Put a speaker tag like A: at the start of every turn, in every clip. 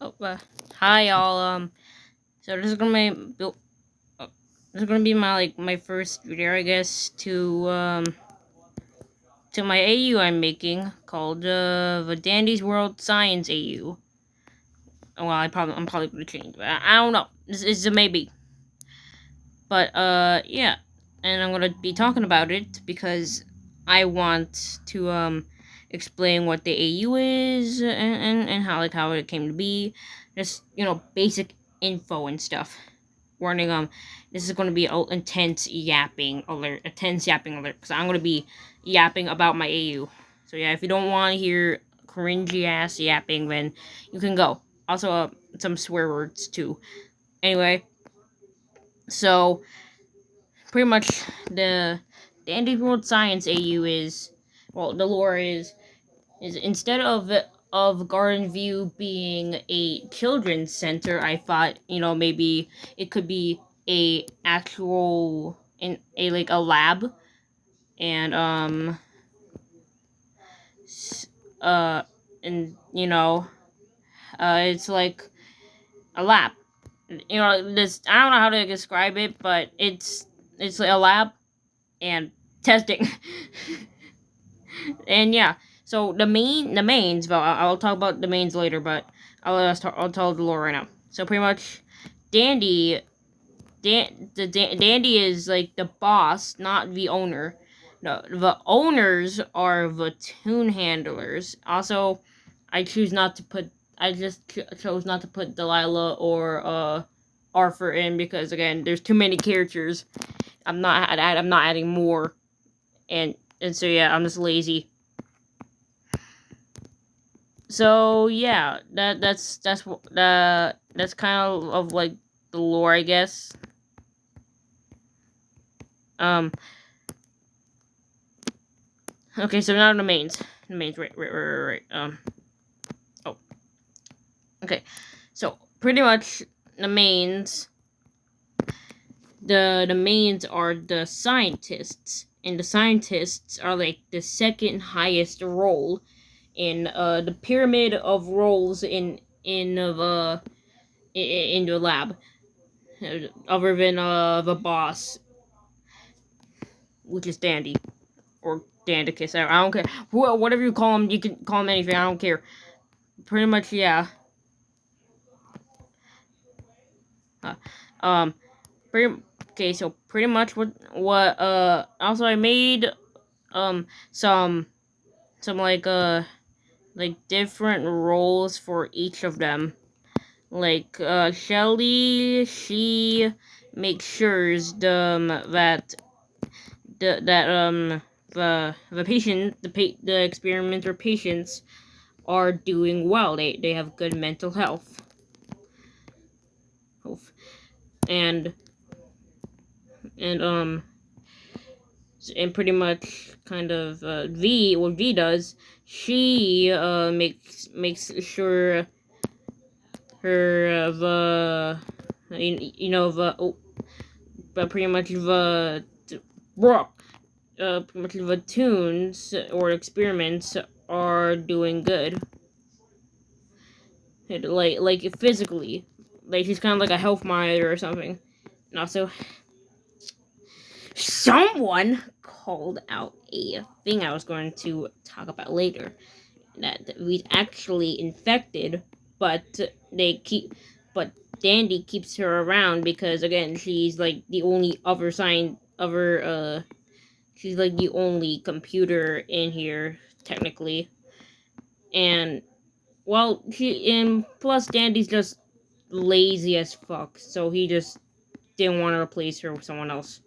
A: Oh, hi y'all. So this is gonna be this is gonna be my first video, I guess, to my AU I'm making called the Dandy's World Science AU. Well, I'm probably gonna change, but I don't know. This is a maybe. But yeah, and I'm gonna be talking about it because I want to explain what the AU is and how it came to be, just basic info and stuff. Warning, this is going to be an intense yapping alert, because I'm going to be yapping about my AU. So yeah, if you don't want to hear cringy ass yapping, then you can go. Also, some swear words too. Anyway, so pretty much the Dandy World Science AU is, well, the lore is instead of Garden View being a children's center, I thought maybe it could be a actual in a like a lab, and uh and it's like a lab. This, I don't know how to describe it, but it's like a lab and testing. And yeah, so the mains. Well, I'll talk about the mains later, but I'll tell the lore right now. So pretty much, Dandy, Dandy is like the boss, not the owner. No, the owners are the tune handlers. Also, I choose not to put. I just chose not to put Delilah or Arthur in because again, there's too many characters. I'm not adding more, and so yeah, I'm just lazy. So yeah, that's kind of like the lore, I guess. Um. Okay, so now the mains. The mains, right. Oh. Okay. So pretty much the mains. The mains are the scientists, and the scientists are like the second highest role in the pyramid of roles in the lab, other than the boss, which is Dandy or Dandicus. I don't care. Whatever you call him, you can call him anything. I don't care. Pretty much, yeah. Uh, um, pretty okay. So pretty much what also I made some like different roles for each of them. Like Shelly, she makes sure that the experimenter patients are doing well. They have good mental health. And and um and pretty much kind of what V does, she makes sure her but pretty much rock pretty much the tunes or experiments are doing good. Like physically, like she's kind of like a health monitor or something. And also, someone called out a thing I was going to talk about later, that we actually infected, but but Dandy keeps her around because again she's like the only she's like the only computer in here technically, and well and plus Dandy's just lazy as fuck, so he just didn't want to replace her with someone else.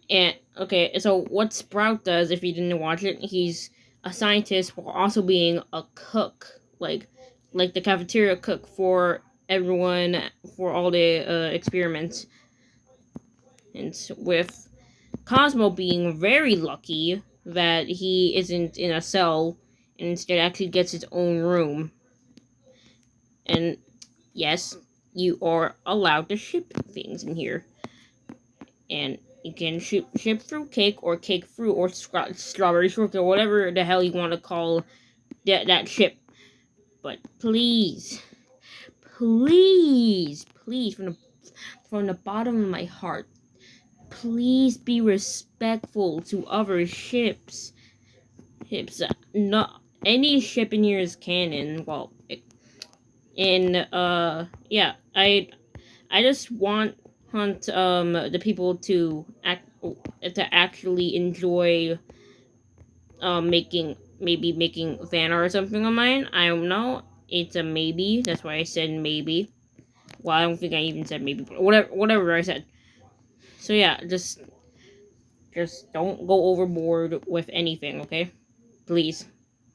A: And okay, so what Sprout does, if you didn't watch it, he's a scientist while also being a cook, like the cafeteria cook for everyone for all the experiments. And with Cosmo being very lucky that he isn't in a cell and instead actually gets his own room. And yes, you are allowed to ship things in here. And you can ship fruit cake or cake fruit or strawberry shortcake or whatever the hell you want to call that ship. But please, please, please, from the bottom of my heart, please be respectful to other ships. Not any ship in here is canon. Well, yeah, I just want the people to actually enjoy making fan art or something of mine. I don't know. It's a maybe. That's why I said maybe. Well, I don't think I even said maybe, but whatever I said. So yeah, just don't go overboard with anything, okay? Please,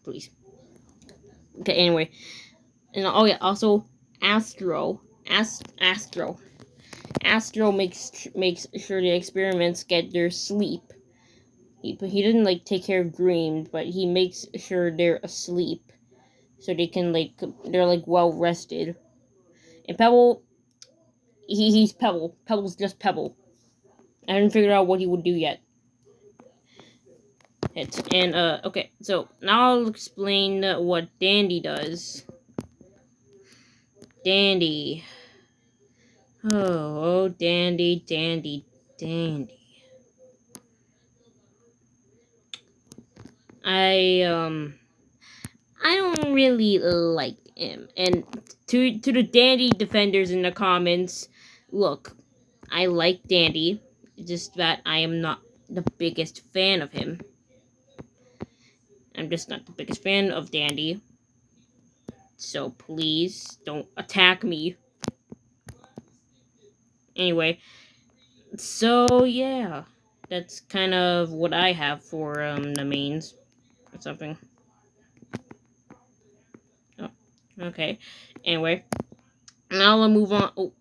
A: please. Okay. Anyway, and oh yeah, also Astro. Astro makes sure the experiments get their sleep. He didn't like take care of dreams, but he makes sure they're asleep, so they're like well rested. And Pebble, he's Pebble. Pebble's just Pebble. I haven't figured out what he would do yet. And okay, so now I'll explain what Dandy does. Dandy. Oh, Dandy. I I don't really like him. And to the Dandy defenders in the comments, look, I like Dandy, just that I am not the biggest fan of him. I'm just not the biggest fan of Dandy. So please don't attack me. Anyway, so yeah, that's kind of what I have for the mains or something. Oh, okay. Anyway, now I'll move on. Oh,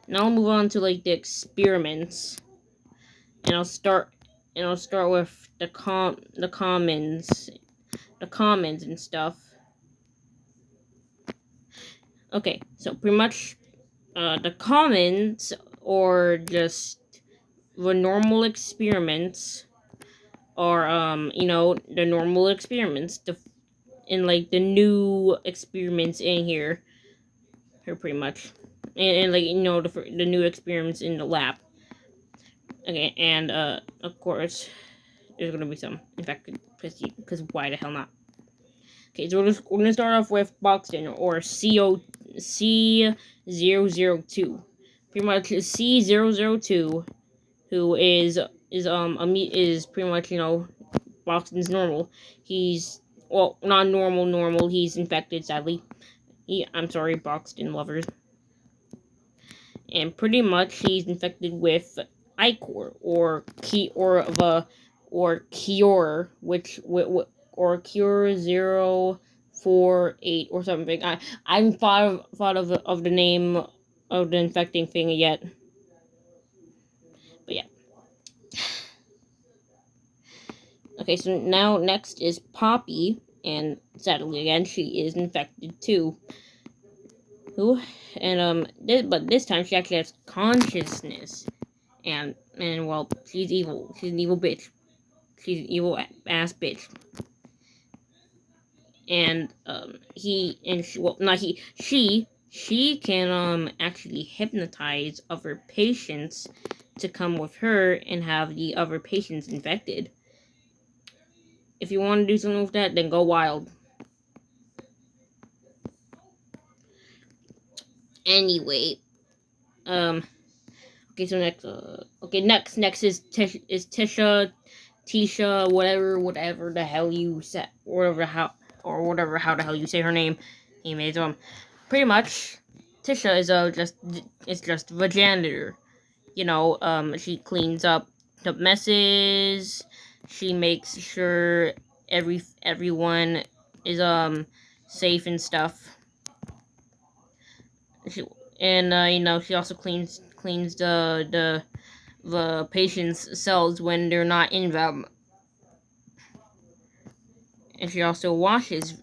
A: now I'll move on to like the experiments, and I'll start with the commons and stuff. Okay, so pretty much, the commons, or just the normal experiments, are the normal experiments, the new experiments in here pretty much, and like the new experiments in the lab. Okay, and of course there's gonna be some infected, because why the hell not? Okay, so we're gonna start off with Buxton, or C002. Pretty much C002, who is pretty much Buxton's normal. He's, well, not normal. He's infected, sadly. I'm sorry, Buxton lovers. And pretty much he's infected with Ichor, or Cure, or Cure 048 or something. I haven't thought of the name of the infecting thing yet. But yeah. Okay, so now next is Poppy, and sadly again she is infected too. But this time she actually has consciousness, and well, she's evil. She's an evil bitch. She's an evil ass bitch. And she can actually hypnotize other patients to come with her and have the other patients infected. If you want to do something with that, then go wild. Anyway, okay, so next is Tisha, whatever the hell you said, how the hell you say her name. Anyways, pretty much, Tisha is just the janitor. She cleans up the messes. She makes sure everyone is safe and stuff. She also cleans the patient's cells when they're not in them, and she also washes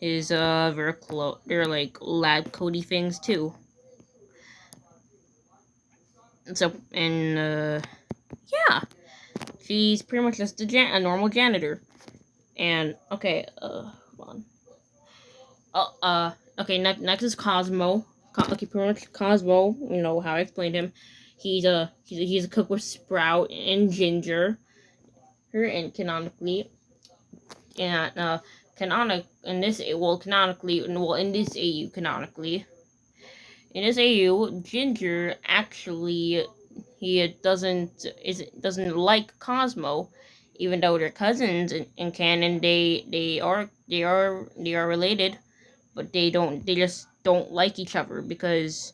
A: his their like lab coaty things too. And yeah, she's pretty much just a normal janitor. And okay, hold on. Okay. Next is Cosmo. Okay, pretty much Cosmo. You know how I explained him. He's a cook with Sprout and Ginger. Her and canonically, and canonically, well, in this AU canonically, in this AU, Ginger actually he doesn't like Cosmo, even though they're cousins in canon. They are related, but they just don't like each other because,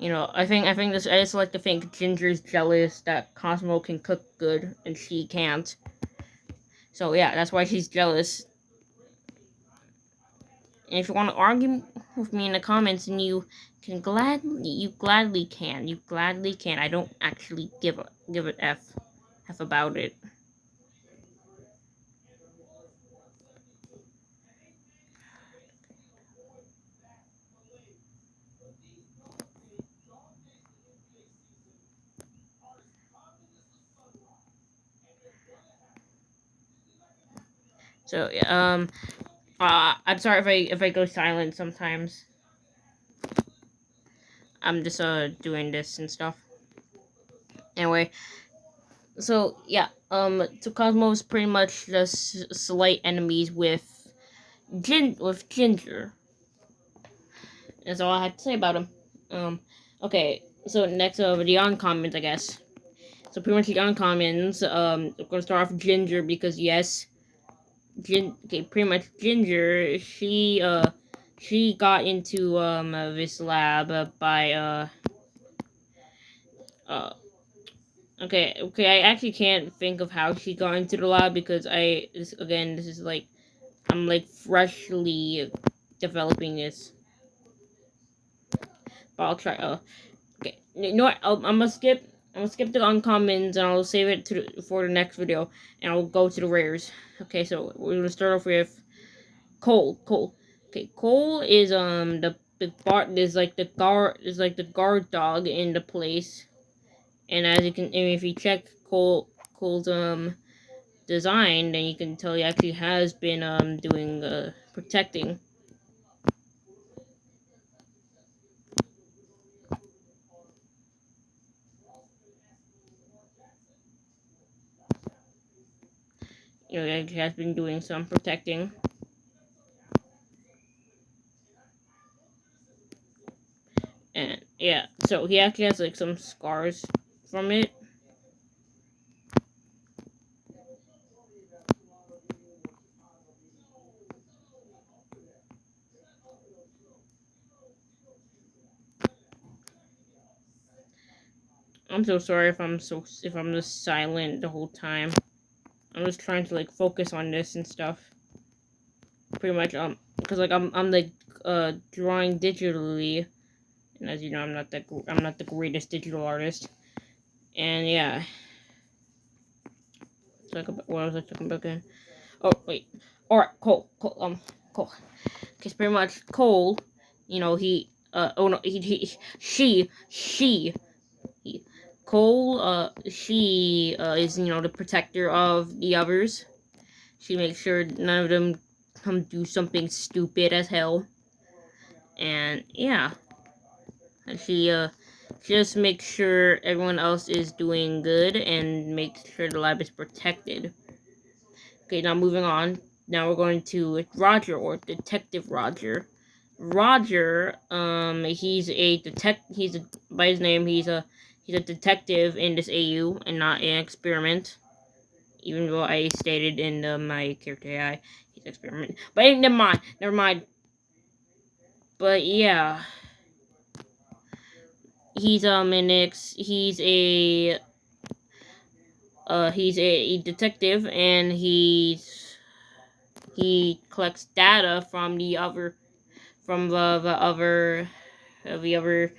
A: I think this I just like to think Ginger's jealous that Cosmo can cook good and she can't. So yeah, that's why she's jealous. And if you want to argue with me in the comments, and you gladly can. I don't actually give it f about it. So yeah, I'm sorry if I go silent sometimes. I'm just doing this and stuff. Anyway, so yeah, so Cosmo's pretty much just slight enemies with Ginger. That's all I had to say about him. Okay, so next the uncommons, I guess. So pretty much the uncommons. I'm gonna start off with Ginger because yes, okay, pretty much Ginger. She got into this lab by uh okay. I actually can't think of how she got into the lab because this is like I'm like freshly developing this. But I'll try. Okay, you know what? I'm gonna skip. I'm gonna skip the uncommons and I'll save it for the next video, and I'll go to the rares. Okay, so we're gonna start off with Cole. Cole. Okay, Cole is the bar is like the guard dog in the place, and as you can, and if you check Cole's design, then you can tell he actually has been doing protecting. He has been doing some protecting. And yeah, so he actually has like some scars from it. I'm so sorry if I'm just silent the whole time. I'm just trying to like focus on this and stuff. Pretty much because like I'm like drawing digitally, and as you know I'm not the greatest digital artist. And yeah, what was I talking about again? Oh wait, all right, Cole. Because pretty much Cole, he oh no he Cole she is the protector of the others. She makes sure none of them come do something stupid as hell. And yeah, she just makes sure everyone else is doing good and makes sure the lab is protected. Okay, now moving on. Now we're going to Roger, or Detective Roger. Roger, by his name, he's a detective in this AU and not an experiment. Even though I stated in my character AI, he's an experiment. But never mind. But yeah, he's he's a detective, and he collects data from the other the other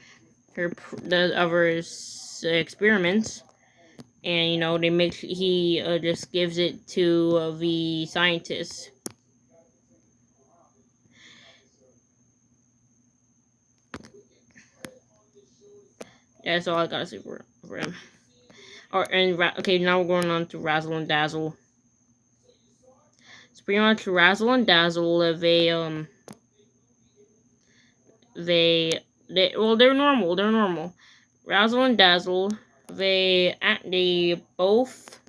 A: experiments, and they make he just gives it to the scientists. That's all I gotta say for him. Okay, now we're going on to Razzle and Dazzle. pretty much Razzle and Dazzle live a they're normal. They're normal. Razzle and Dazzle, they both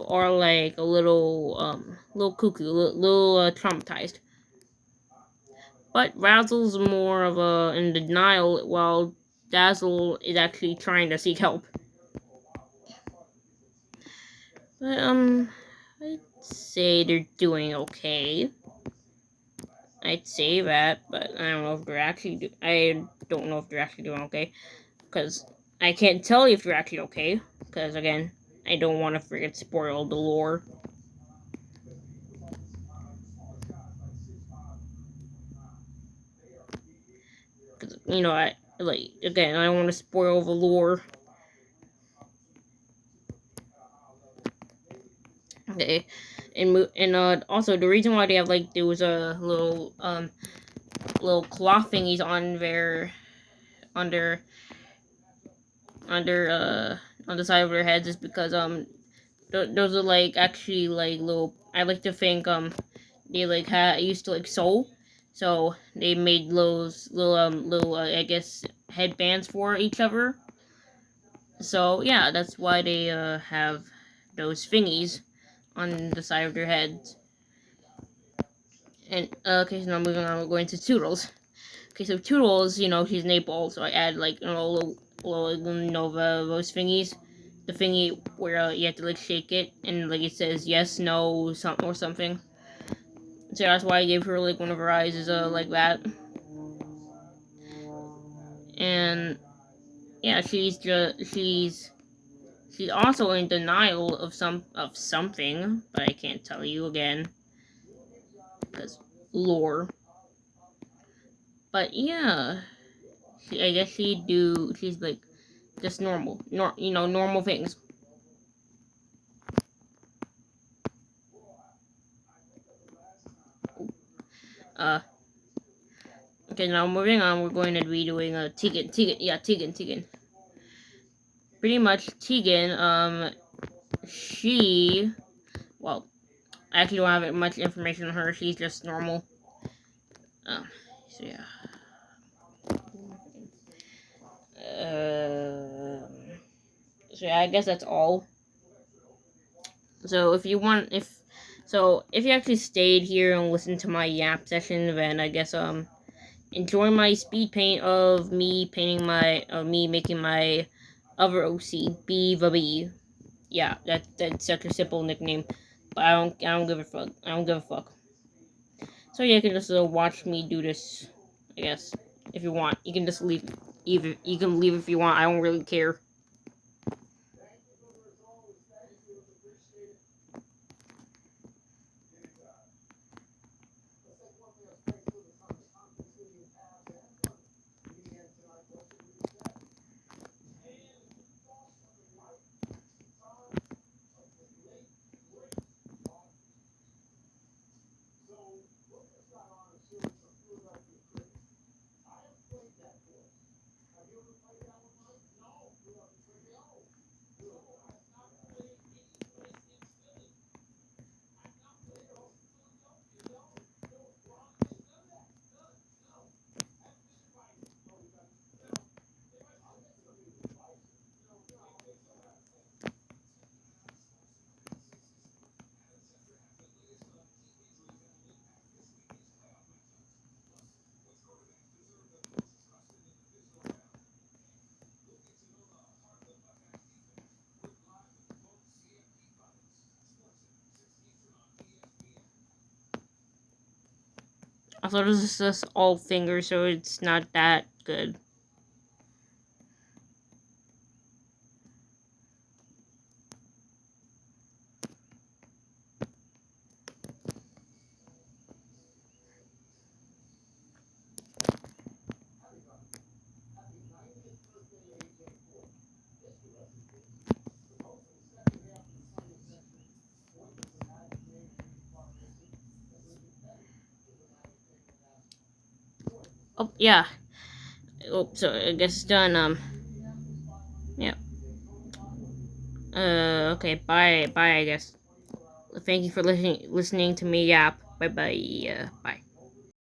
A: are like a little cuckoo, little traumatized. But Razzle's more of a in denial, while Dazzle is actually trying to seek help. But I'd say they're doing okay. I'd say that, but I don't know if they're actually. I don't know if they're actually doing okay, because I can't tell you if they're actually okay. Because again, I don't want to forget spoil the lore. Because I like again, I don't want to spoil the lore. Okay, and also the reason why they have like there was a little cloth thingies on their under under on the side of their heads is because those are like actually like little. I like to think they like used to like sew, so they made those little I guess headbands for each other. So yeah, that's why they have those thingies on the side of their heads. And okay, so now moving on, we're going to Toodles. Okay, so Toodles, she's an 8-ball, so I add like those thingies. The thingy where you have to like shake it and like it says yes, no, something or something. So that's why I gave her like one of her eyes is like that. And yeah, she's also in denial of something, but I can't tell you again because lore. But yeah, I guess she's like just normal things. Uh, okay, now moving on, we're going to be doing Tegan. Pretty much Tegan, she, well, I actually don't have much information on her. She's just normal. So yeah. Uh, so yeah, I guess that's all. So if you want, if you actually stayed here and listened to my yap session, then I guess enjoy my speed paint of me painting me making my other OC B. Yeah, that's such a simple nickname, but I don't give a fuck. I don't give a fuck. So yeah, you can just watch me do this. I guess if you want, you can just leave. Either you can leave if you want. I don't really care. Also, this is just all fingers, so it's not that good. Oh yeah. Oh, so I guess it's done. Yeah. Okay. Bye. Bye. I guess. thank you for listening to me yap. Bye bye. Bye.